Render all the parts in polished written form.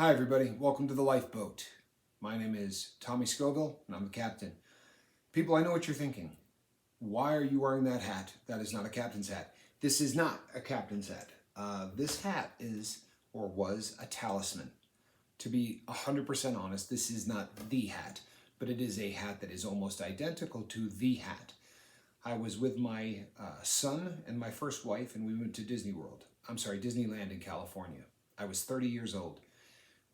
Hi everybody, welcome to the Lifeboat. My name is Tommy Scoville and I'm the captain. People, I know what you're thinking. Why are you wearing that hat? That is not a captain's hat. This is not a captain's hat. This hat is, or was, a talisman. To be 100% honest, this is not the hat, but it is a hat that is almost identical to the hat. I was with my son and my first wife and we went to Disneyland in California. I was 30 years old.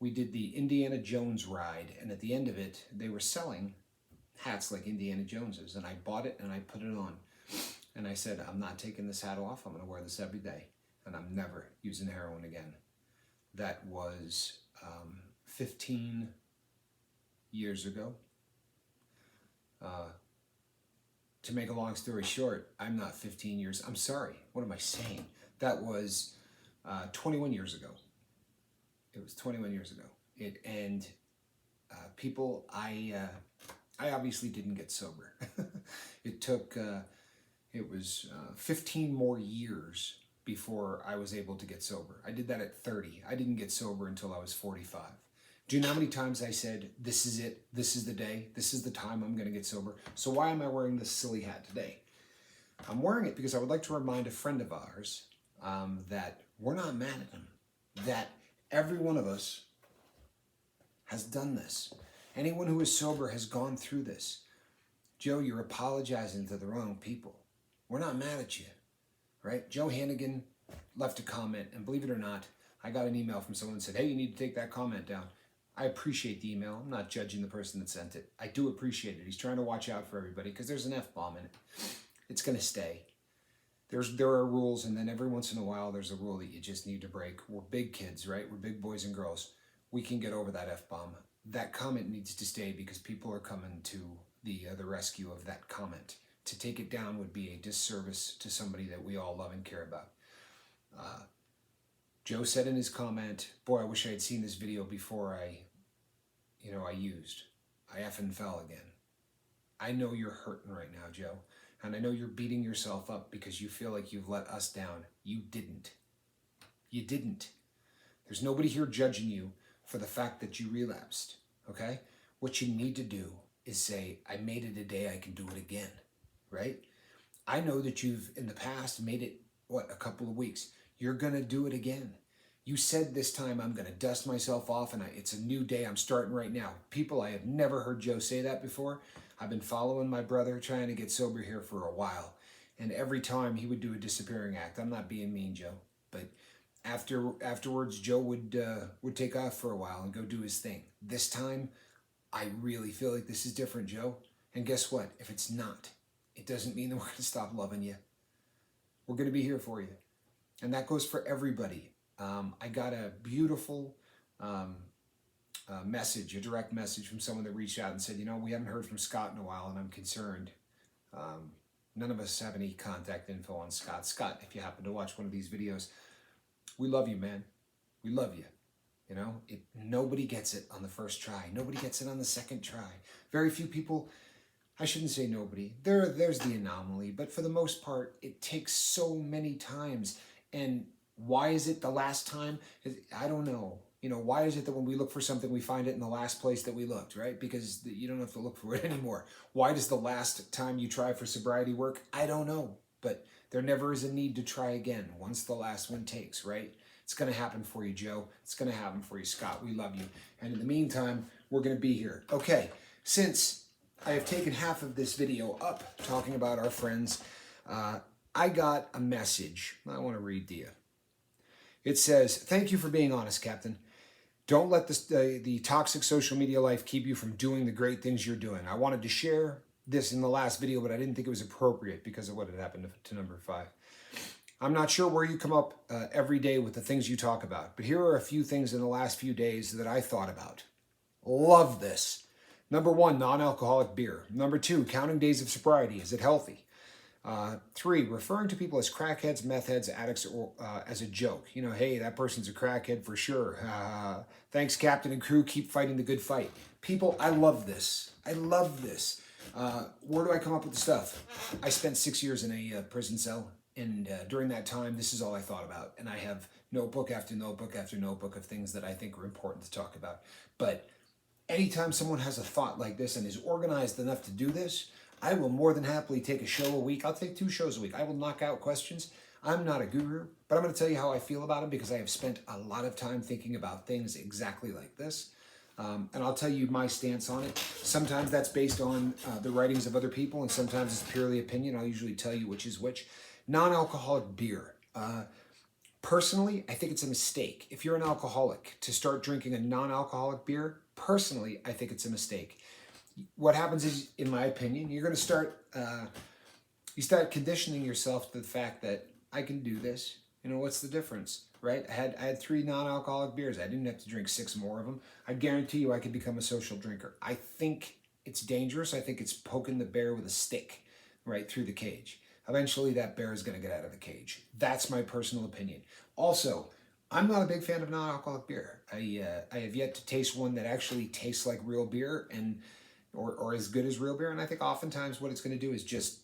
We did the Indiana Jones ride, and at the end of it, they were selling hats like Indiana Jones's, and I bought it and I put it on. And I said, I'm not taking this hat off. I'm going to wear this every day, and I'm never using heroin again. That was 15 years ago. To make a long story short, I'm not 15 years. I'm sorry. What am I saying? That was 21 years ago. It was 21 years ago. People, I obviously didn't get sober. It took, it was 15 more years before I was able to get sober. I did that at 30. I didn't get sober until I was 45. Do you know how many times I said, this is it, this is the day, this is the time I'm going to get sober? So why am I wearing this silly hat today? I'm wearing it because I would like to remind a friend of ours that we're not mad at him, that every one of us has done this. Anyone who is sober has gone through this. Joe, you're apologizing to the wrong people. We're not mad at you, right? Joe Hannigan left a comment, and believe it or not, I got an email from someone that said, hey, you need to take that comment down. I appreciate the email. I'm not judging the person that sent it. I do appreciate it. He's trying to watch out for everybody because there's an F-bomb in it. It's going to stay. There are rules, and then every once in a while there's a rule that you just need to break. We're big kids, right? We're big boys and girls. We can get over that F-bomb. That comment needs to stay because people are coming to the rescue of that comment. To take it down would be a disservice to somebody that we all love and care about. Joe said in his comment, boy, I wish I had seen this video before I used. I effing fell again. I know you're hurting right now, Joe. And I know you're beating yourself up because you feel like you've let us down. You didn't. You didn't. There's nobody here judging you for the fact that you relapsed, okay? What you need to do is say, I made it a day, I can do it again, right? I know that you've, in the past, made it, a couple of weeks. You're going to do it again. You said this time, I'm going to dust myself off, and it's a new day. I'm starting right now. People, I have never heard Joe say that before. I've been following my brother, trying to get sober here for a while. And every time he would do a disappearing act. I'm not being mean, Joe. But afterwards, Joe would take off for a while and go do his thing. This time, I really feel like this is different, Joe. And guess what? If it's not, it doesn't mean that we're going to stop loving you. We're going to be here for you. And that goes for everybody. I got a beautiful message, a direct message from someone that reached out and said, we haven't heard from Scott in a while and I'm concerned. None of us have any contact info on Scott. Scott, if you happen to watch one of these videos, we love you, man. We love you. Nobody gets it on the first try. Nobody gets it on the second try. Very few people, I shouldn't say nobody. There's the anomaly, but for the most part, it takes so many times. And why is it the last time? I don't know. Why is it that when we look for something, we find it in the last place that we looked, right? Because you don't have to look for it anymore. Why does the last time you try for sobriety work? I don't know. But there never is a need to try again once the last one takes, right? It's going to happen for you, Joe. It's going to happen for you, Scott. We love you. And in the meantime, we're going to be here. Okay, since I have taken half of this video up talking about our friends, I got a message I want to read to you. It says, thank you for being honest, Captain. Don't let the toxic social media life keep you from doing the great things you're doing. I wanted to share this in the last video, but I didn't think it was appropriate because of what had happened to number 5. I'm not sure where you come up every day with the things you talk about, but here are a few things in the last few days that I thought about. Love this. Number 1, non-alcoholic beer. Number 2, counting days of sobriety. Is it healthy? 3, referring to people as crackheads, meth heads, addicts, or as a joke. Hey, that person's a crackhead for sure. Thanks, Captain and crew. Keep fighting the good fight. People, I love this. I love this. Where do I come up with the stuff? I spent 6 years in a prison cell And during that time, this is all I thought about. And I have notebook after notebook after notebook of things that I think are important to talk about. But anytime someone has a thought like this and is organized enough to do this, I will more than happily take a show a week. I'll take 2 shows a week. I will knock out questions. I'm not a guru, but I'm going to tell you how I feel about them because I have spent a lot of time thinking about things exactly like this. And I'll tell you my stance on it. Sometimes that's based on the writings of other people, and sometimes it's purely opinion. I'll usually tell you which is which. Non-alcoholic beer. Personally, I think it's a mistake. If you're an alcoholic, to start drinking a non-alcoholic beer, personally, I think it's a mistake. What happens is, in my opinion, you're going to start, you start conditioning yourself to the fact that I can do this. You know, what's the difference, right? I had 3 non-alcoholic beers. I didn't have to drink 6 more of them. I guarantee you I could become a social drinker. I think it's dangerous. I think it's poking the bear with a stick right through the cage. Eventually that bear is going to get out of the cage. That's my personal opinion. Also, I'm not a big fan of non-alcoholic beer. I have yet to taste one that actually tastes like real beer and or as good as real beer. And I think oftentimes what it's going to do is just,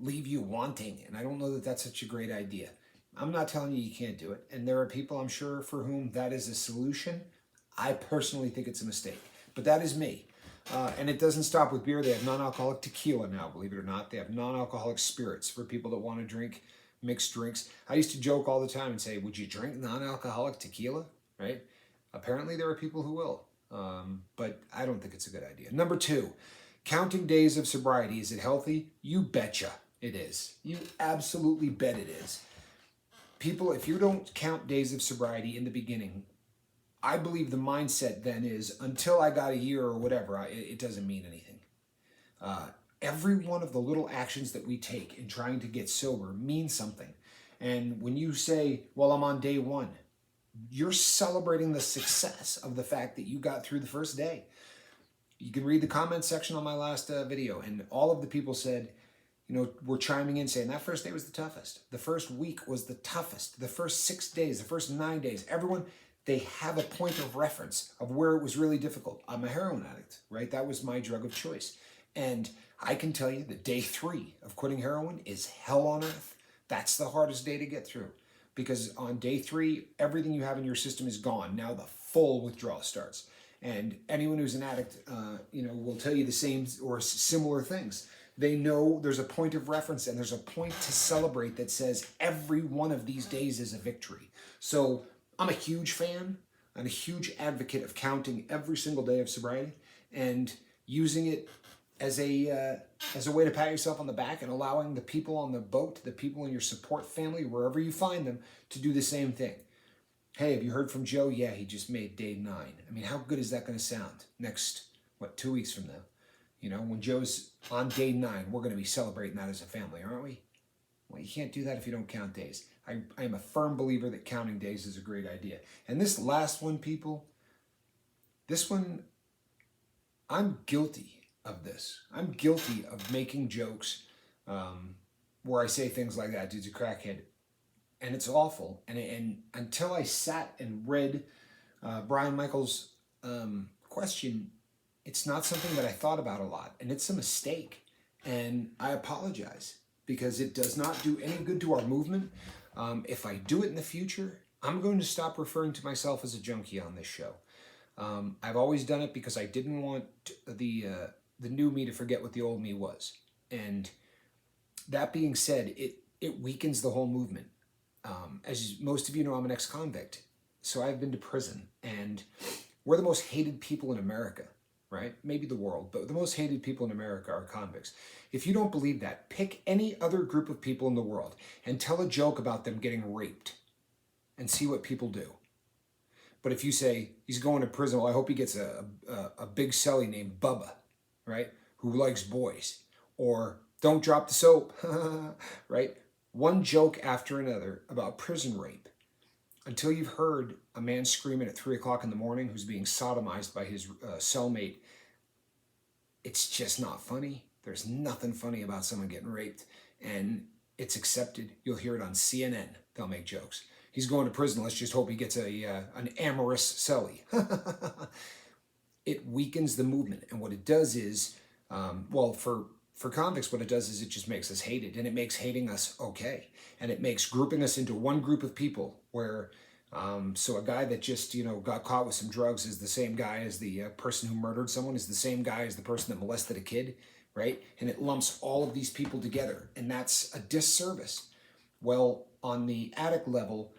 leave you wanting. And I don't know that that's such a great idea. I'm not telling you can't do it. And there are people, I'm sure, for whom that is a solution. I personally think it's a mistake. But that is me. And it doesn't stop with beer. They have non-alcoholic tequila now, believe it or not. They have non-alcoholic spirits for people that want to drink mixed drinks. I used to joke all the time and say, would you drink non-alcoholic tequila? Right? Apparently there are people who will. But I don't think it's a good idea. Number 2, counting days of sobriety. Is it healthy? You betcha it is. You absolutely bet it is. People, if you don't count days of sobriety in the beginning, I believe the mindset then is, until I got a year or whatever, it doesn't mean anything. Every one of the little actions that we take in trying to get sober means something. And when you say, well, I'm on day 1, you're celebrating the success of the fact that you got through the first day. You can read the comment section on my last video, and all of the people said, were chiming in saying that first day was the toughest. The first week was the toughest. The first 6 days, the first 9 days, everyone, they have a point of reference of where it was really difficult. I'm a heroin addict, right? That was my drug of choice. And I can tell you that day 3 of quitting heroin is hell on earth. That's the hardest day to get through. Because on day 3, everything you have in your system is gone. Now the full withdrawal starts. And anyone who's an addict, will tell you the same or similar things. They know there's a point of reference and there's a point to celebrate that says every one of these days is a victory. So I'm a huge fan. I'm a huge advocate of counting every single day of sobriety and using it as a way to pat yourself on the back and allowing the people on the boat, the people in your support family, wherever you find them, to do the same thing. Hey, have you heard from Joe? Yeah, he just made day 9. I mean, how good is that going to sound next, 2 weeks from now? When Joe's on day 9, we're going to be celebrating that as a family, aren't we? Well, you can't do that if you don't count days. I am a firm believer that counting days is a great idea. And this last one, people, this one, I'm guilty of this. I'm guilty of making jokes where I say things like that, dude's a crackhead. And it's awful. And until I sat and read Brian Michael's question, it's not something that I thought about a lot. And it's a mistake. And I apologize because it does not do any good to our movement. If I do it in the future, I'm going to stop referring to myself as a junkie on this show. I've always done it because I didn't want the new me to forget what the old me was. And that being said, it weakens the whole movement. As most of you know, I'm an ex-convict. So I've been to prison. And we're the most hated people in America, right? Maybe the world, but the most hated people in America are convicts. If you don't believe that, pick any other group of people in the world and tell a joke about them getting raped and see what people do. But if you say, he's going to prison, well, I hope he gets a big celly named Bubba, right? Who likes boys. Or don't drop the soap, right? One joke after another about prison rape until you've heard a man screaming at 3 o'clock in the morning who's being sodomized by his cellmate. It's just not funny. There's nothing funny about someone getting raped. And it's accepted. You'll hear it on CNN. They'll make jokes. He's going to prison. Let's just hope he gets an amorous celly. It weakens the movement. And what it does is, for for convicts, what it does is it just makes us hated, and it makes hating us okay. And it makes grouping us into one group of people where, so a guy that just, got caught with some drugs is the same guy as the person who murdered someone, is the same guy as the person that molested a kid, right? And it lumps all of these people together, and that's a disservice. Well, on the addict level,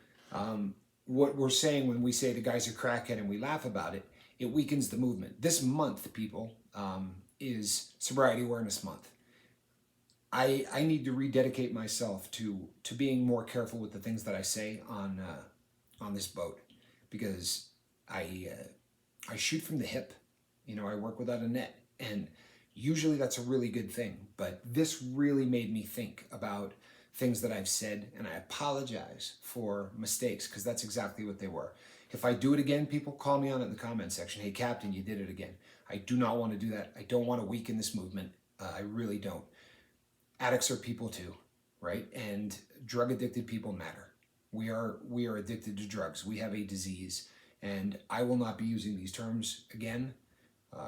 what we're saying when we say the guy's a crackhead and we laugh about it, it weakens the movement. This month, people, is Sobriety Awareness Month. I need to rededicate myself to being more careful with the things that I say on this boat, because I shoot from the hip. I work without a net, and usually that's a really good thing. But this really made me think about things that I've said, and I apologize for mistakes, because that's exactly what they were. If I do it again, people, call me on it in the comment section. Hey, Captain, you did it again. I do not want to do that. I don't want to weaken this movement. I really don't. Addicts are people too, right? And drug addicted people matter. We are addicted to drugs. We have a disease, and I will not be using these terms again.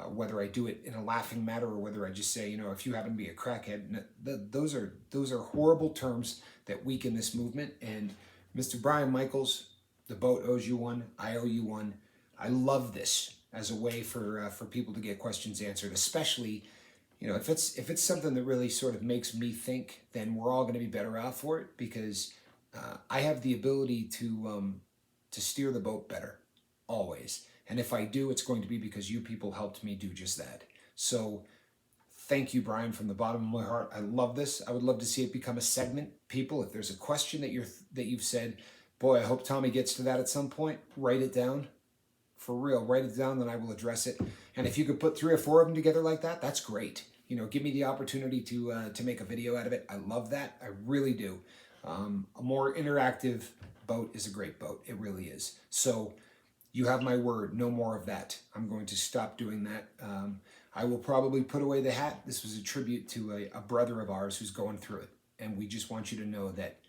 Whether I do it in a laughing matter or whether I just say, if you happen to be a crackhead, those are horrible terms that weaken this movement. And Mr. Brian Michaels, the boat owes you one. I owe you one. I love this as a way for people to get questions answered, especially, if it's something that really sort of makes me think, then we're all going to be better out for it, because I have the ability to steer the boat better, always. And if I do, it's going to be because you people helped me do just that. So thank you, Brian, from the bottom of my heart. I love this. I would love to see it become a segment. People, if there's a question that you've said, boy, I hope Tommy gets to that at some point, write it down. For real, write it down, then I will address it. And if you could put 3 or 4 of them together like that, that's great. Give me the opportunity to make a video out of it. I love that. I really do. A more interactive boat is a great boat. It really is. So you have my word. No more of that. I'm going to stop doing that. I will probably put away the hat. This was a tribute to a brother of ours who's going through it. And we just want you to know that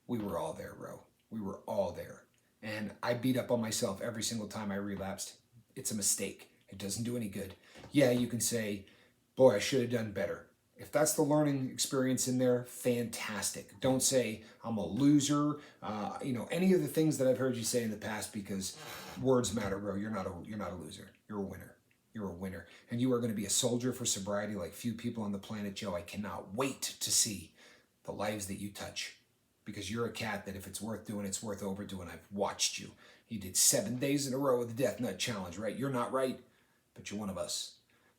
we were all there, Ro. We were all there. And I beat up on myself every single time I relapsed. It's a mistake. It doesn't do any good. Yeah, you can say, boy, I should have done better. If that's the learning experience in there, fantastic. Don't say I'm a loser. Any of the things that I've heard you say in the past, because words matter, bro. You're not a loser. You're a winner. You're a winner, and you are going to be a soldier for sobriety like few people on the planet, Joe. I cannot wait to see the lives that you touch, because you're a cat that if it's worth doing, it's worth overdoing. I've watched you. You did 7 days in a row with the Death Nut Challenge, right? You're not right, but you're one of us,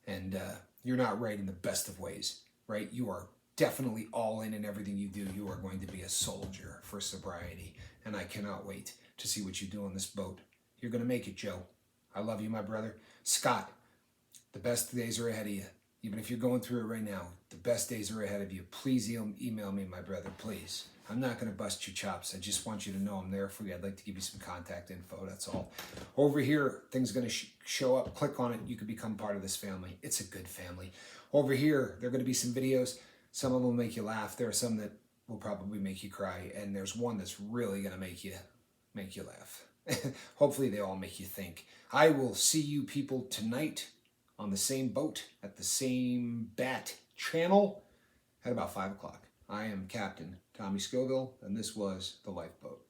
and you're not right in the best of ways. Right? You are definitely all in everything you do. You are going to be a soldier for sobriety. And I cannot wait to see what you do on this boat. You're going to make it, Joe. I love you, my brother. Scott, the best days are ahead of you. Even if you're going through it right now, the best days are ahead of you. Please email me, my brother, please. I'm not going to bust your chops. I just want you to know I'm there for you. I'd like to give you some contact info. That's all. Over here, things are going to show up. Click on it. You can become part of this family. It's a good family. Over here, there are going to be some videos. Some of them will make you laugh. There are some that will probably make you cry. And there's one that's really going to make you laugh. Hopefully they all make you think. I will see you people tonight on the same boat at the same bat channel at about 5 o'clock. I am Captain Tommy Scoville, and this was The Lifeboat.